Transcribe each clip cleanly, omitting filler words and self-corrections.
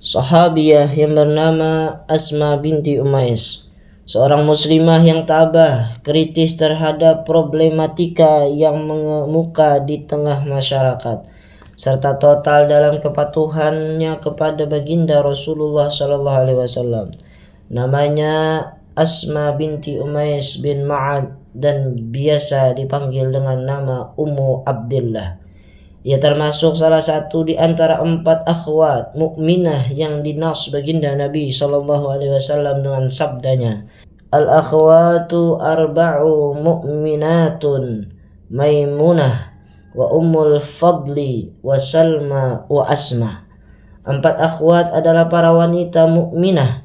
sahabiyah yang bernama Asma binti Umais, seorang muslimah yang tabah, kritis terhadap problematika yang mengemuka di tengah masyarakat, serta total dalam kepatuhannya kepada baginda Rasulullah SAW. Namanya Asma binti Umais bin Ma'ad dan biasa dipanggil dengan nama Ummu Abdillah. Ia termasuk salah satu di antara 4 akhwat mukminah yang dinas baginda Nabi SAW dengan sabdanya, "Al-akhwatu arba'u mu'minatun, Maimunah wa Ummul Fadli wa Salma wa Asma." 4 akhwat adalah para wanita mukminah,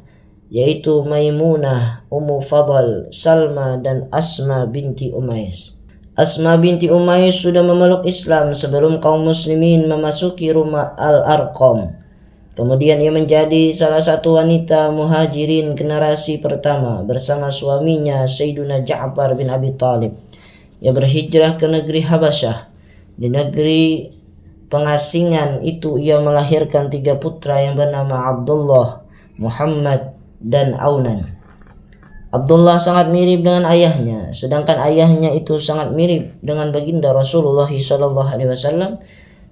yaitu Maimunah, Ummu Fadl, Salma dan Asma binti Umais. Asma binti Umais sudah memeluk Islam sebelum kaum muslimin memasuki rumah Al-Arqam. Kemudian ia menjadi salah satu wanita muhajirin generasi pertama bersama suaminya Sayyiduna Ja'far bin Abi Thalib. Ia berhijrah ke negeri Habasyah. Di negeri pengasingan itu ia melahirkan 3 putra yang bernama Abdullah, Muhammad dan Aunan. Abdullah sangat mirip dengan ayahnya, sedangkan ayahnya itu sangat mirip dengan baginda Rasulullah SAW.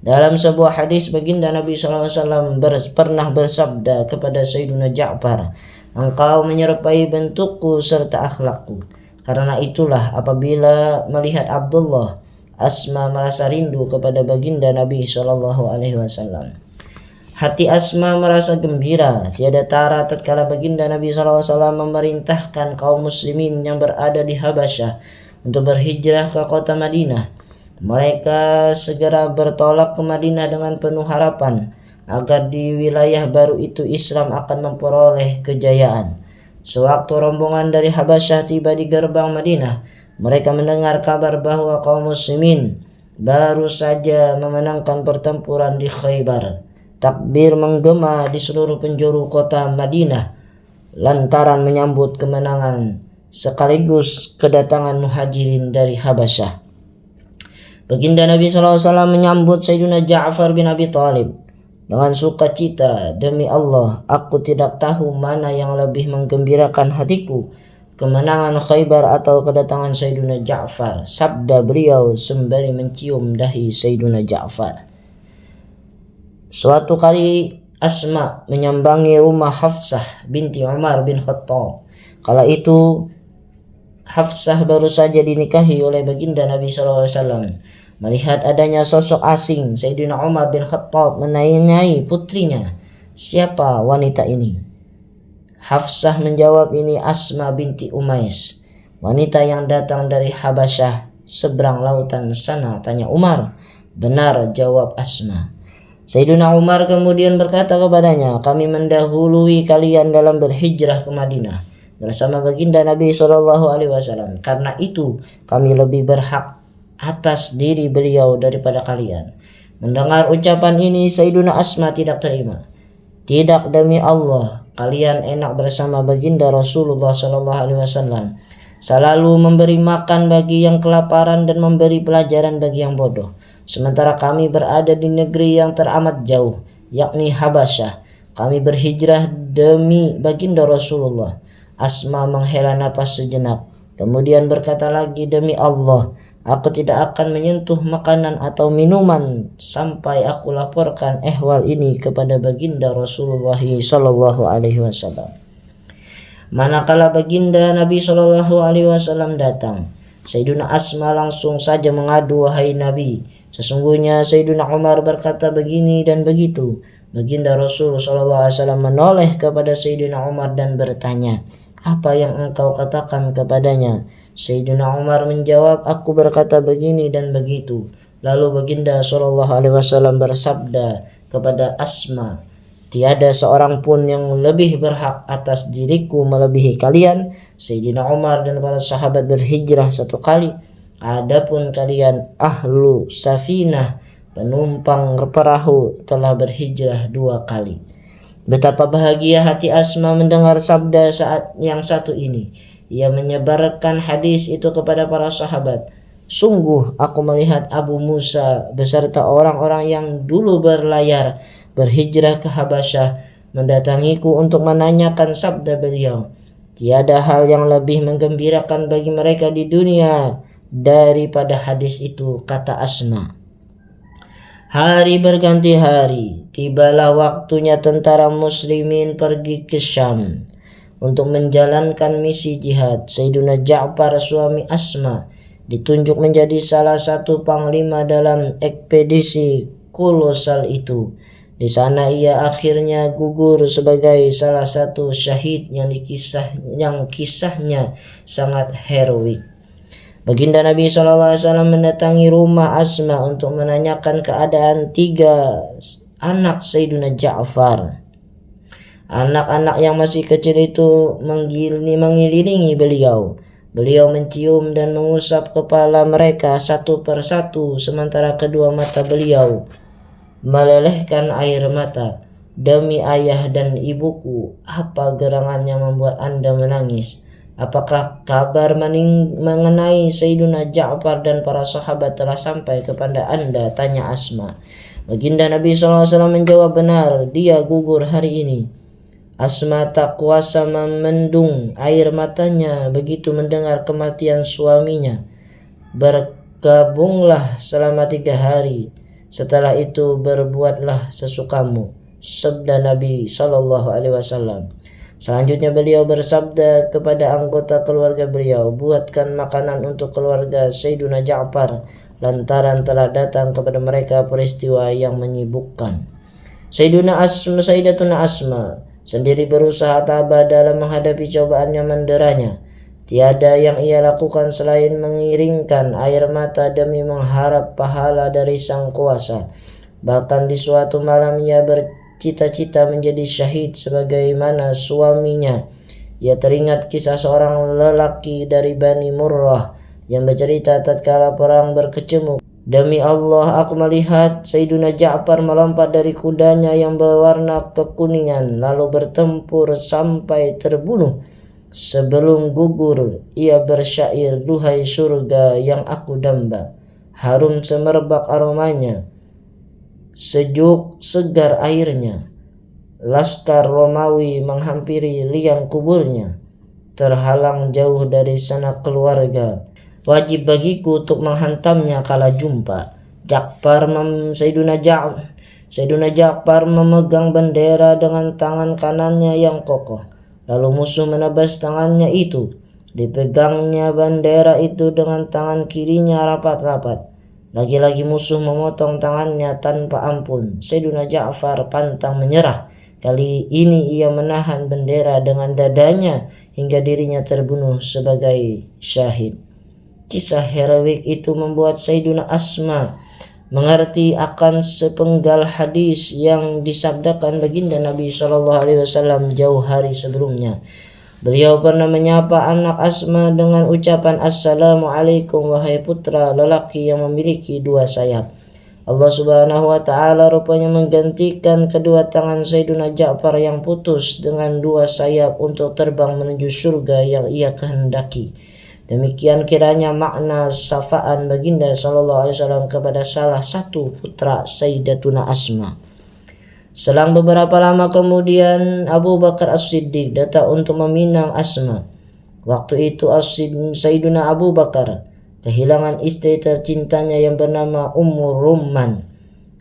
Dalam sebuah hadis, baginda Nabi SAW pernah bersabda kepada Sayyiduna Ja'far, "Engkau menyerupai bentukku serta akhlakku." Karena itulah apabila melihat Abdullah, Asma merasa rindu kepada baginda Nabi SAW. Hati Asma merasa gembira tiada tara tatkala baginda Nabi SAW memerintahkan kaum muslimin yang berada di Habasyah untuk berhijrah ke kota Madinah. Mereka segera bertolak ke Madinah dengan penuh harapan agar di wilayah baru itu Islam akan memperoleh kejayaan. Sewaktu rombongan dari Habasyah tiba di gerbang Madinah, mereka mendengar kabar bahwa kaum muslimin baru saja memenangkan pertempuran di Khaybar. Takbir menggema di seluruh penjuru kota Madinah lantaran menyambut kemenangan sekaligus kedatangan muhajirin dari Habasyah. Baginda Nabi SAW menyambut Sayyidina Ja'far bin Abi Thalib dengan sukacita. "Demi Allah, aku tidak tahu mana yang lebih menggembirakan hatiku, kemenangan Khaybar atau kedatangan Sayyidina Ja'far," sabda beliau sembari mencium dahi Sayyidina Ja'far. Suatu kali Asma menyambangi rumah Hafsah binti Umar bin Khattab. Kala itu Hafsah baru saja dinikahi oleh baginda Nabi SAW. Melihat adanya sosok asing, Sayyidina Umar bin Khattab menanyai putrinya, "Siapa wanita ini?" Hafsah menjawab, "Ini Asma binti Umais, wanita yang datang dari Habasyah seberang lautan sana." Tanya Umar. "Benar," jawab Asma. Sayyidina Umar kemudian berkata kepadanya, "Kami mendahului kalian dalam berhijrah ke Madinah bersama baginda Nabi SAW. Karena itu kami lebih berhak atas diri beliau daripada kalian." Mendengar ucapan ini, Sayyidina Asma tidak terima. "Tidak, demi Allah, kalian enak bersama baginda Rasulullah SAW, selalu memberi makan bagi yang kelaparan dan memberi pelajaran bagi yang bodoh. Sementara kami berada di negeri yang teramat jauh, yakni Habasyah. Kami berhijrah demi baginda Rasulullah." Asma menghela napas sejenak, kemudian berkata lagi, "Demi Allah, aku tidak akan menyentuh makanan atau minuman sampai aku laporkan ehwal ini kepada baginda Rasulullah SAW." Manakala baginda Nabi SAW datang, Sayyidina Asma langsung saja mengadu, "Wahai Nabi, sesungguhnya Sayyidina Umar berkata begini dan begitu." Baginda Rasul SAW menoleh kepada Sayyidina Umar dan bertanya, "Apa yang engkau katakan kepadanya?" Sayyidina Umar menjawab, "Aku berkata begini dan begitu." Lalu baginda SAW bersabda kepada Asma, "Tiada seorang pun yang lebih berhak atas diriku melebihi kalian." Sayyidina Umar dan para sahabat berhijrah 1 kali. Adapun kalian ahlu safinah, penumpang perahu, telah berhijrah 2 kali. Betapa bahagia hati Asma mendengar sabda saat yang satu ini. Ia menyebarkan hadis itu kepada para sahabat. "Sungguh aku melihat Abu Musa beserta orang-orang yang dulu berlayar berhijrah ke Habasyah mendatangiku untuk menanyakan sabda beliau, tiada hal yang lebih menggembirakan bagi mereka di dunia daripada hadis itu, kata Asma. Hari berganti hari, tibalah waktunya tentara muslimin pergi ke Syam untuk menjalankan misi jihad. Sayyiduna Ja'far suami Asma ditunjuk menjadi salah satu panglima dalam ekspedisi kolosal itu. Di sana ia akhirnya gugur sebagai salah satu syahid yang kisahnya sangat heroik. Baginda Nabi SAW mendatangi rumah Asma untuk menanyakan keadaan 3 anak Sayyiduna Ja'far. Anak-anak yang masih kecil itu mengelilingi beliau. Beliau mencium dan mengusap kepala mereka satu persatu, sementara kedua mata beliau melelehkan air mata. Demi ayah dan ibuku, apa gerangan yang membuat Anda menangis? Apakah kabar mengenai Sayyiduna Ja'far dan para sahabat telah sampai kepada Anda? Tanya Asma. Baginda Nabi SAW menjawab, benar, dia gugur hari ini. Asma tak kuasa memendung air matanya begitu mendengar kematian suaminya. Bergabunglah selama 3 hari. Setelah itu berbuatlah sesukamu, sabda Nabi SAW. Selanjutnya beliau bersabda kepada anggota keluarga beliau, buatkan makanan untuk keluarga Sayyiduna Ja'far, lantaran telah datang kepada mereka peristiwa yang menyibukkan. Sayyidatuna Asma sendiri berusaha tabah dalam menghadapi cobaan yang menderanya. Tiada yang ia lakukan selain mengiringkan air mata demi mengharap pahala dari Sang Kuasa. Bahkan di suatu malam ia bercita-cita menjadi syahid sebagaimana suaminya. Ia teringat kisah seorang lelaki dari Bani Murrah yang bercerita tatkala perang berkecamuk, demi Allah, aku melihat Sayyiduna Ja'far melompat dari kudanya yang berwarna kekuningan lalu bertempur sampai terbunuh. Sebelum gugur, ia bersyair, duhai surga yang aku damba, harum semerbak aromanya, sejuk segar airnya. Laskar Romawi menghampiri liang kuburnya, terhalang jauh dari sanak keluarga. Wajib bagiku untuk menghantamnya kala jumpa. Sayyiduna Ja'far memegang bendera dengan tangan kanannya yang kokoh. Lalu musuh menebas tangannya itu. Dipegangnya bendera itu dengan tangan kirinya rapat-rapat. Lagi-lagi musuh memotong tangannya tanpa ampun. Sayyiduna Ja'far pantang menyerah. Kali ini ia menahan bendera dengan dadanya hingga dirinya terbunuh sebagai syahid. Kisah heroik itu membuat Sayyiduna Asma mengerti akan sepenggal hadis yang disabdakan baginda Nabi SAW jauh hari sebelumnya. Beliau pernah menyapa anak Asma dengan ucapan, Assalamualaikum wahai putra lelaki yang memiliki 2 sayap. Allah Subhanahu wa ta'ala rupanya menggantikan kedua tangan Sayyiduna Ja'far yang putus dengan 2 sayap untuk terbang menuju surga yang ia kehendaki. Demikian kiranya makna safaan baginda SAW kepada salah satu putra Sayyidatuna Asma. Selang beberapa lama kemudian Abu Bakar As-Siddiq datang untuk meminang Asma. Waktu itu Sayyiduna Abu Bakar kehilangan istri tercintanya yang bernama Ummu Rumman.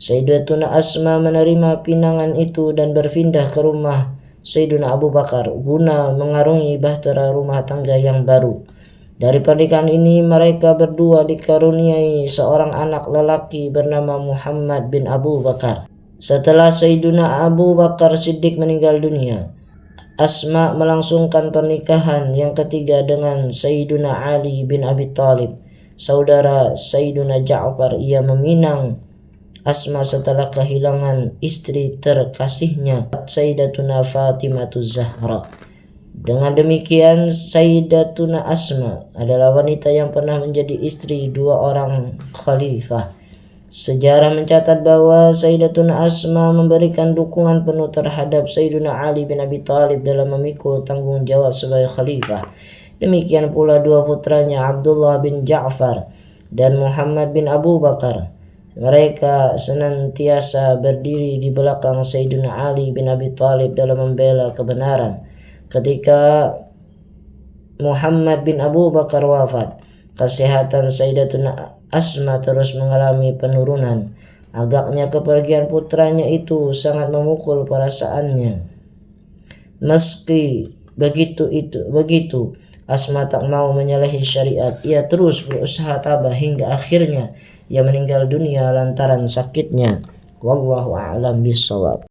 Sayyidatuna Asma menerima pinangan itu dan berpindah ke rumah Sayyiduna Abu Bakar guna mengarungi bahtera rumah tangga yang baru. Dari pernikahan ini mereka berdua dikaruniai seorang anak lelaki bernama Muhammad bin Abu Bakar. Setelah Sayyiduna Abu Bakar Siddiq meninggal dunia, Asma melangsungkan pernikahan yang ketiga dengan Sayyiduna Ali bin Abi Thalib, saudara Sayyiduna Ja'far. Ia meminang Asma setelah kehilangan istri terkasihnya Sayyidatuna Fatimahuz Zahra. Dengan demikian, Sayyidatuna Asma adalah wanita yang pernah menjadi istri 2 orang khalifah. Sejarah mencatat bahwa Sayyidatuna Asma memberikan dukungan penuh terhadap Sayyiduna Ali bin Abi Thalib dalam memikul tanggung jawab sebagai khalifah. Demikian pula 2 putranya Abdullah bin Ja'far dan Muhammad bin Abu Bakar. Mereka senantiasa berdiri di belakang Sayyidina Ali bin Abi Thalib dalam membela kebenaran. Ketika Muhammad bin Abu Bakar wafat, kesehatan Sayyidatuna Asma terus mengalami penurunan. Agaknya kepergian putranya itu sangat memukul perasaannya. Meski begitu, Asma tak mau menyalahi syariat. Ia terus berusaha tabah hingga akhirnya ia meninggal dunia lantaran sakitnya. Wallahu a'lam bishawab.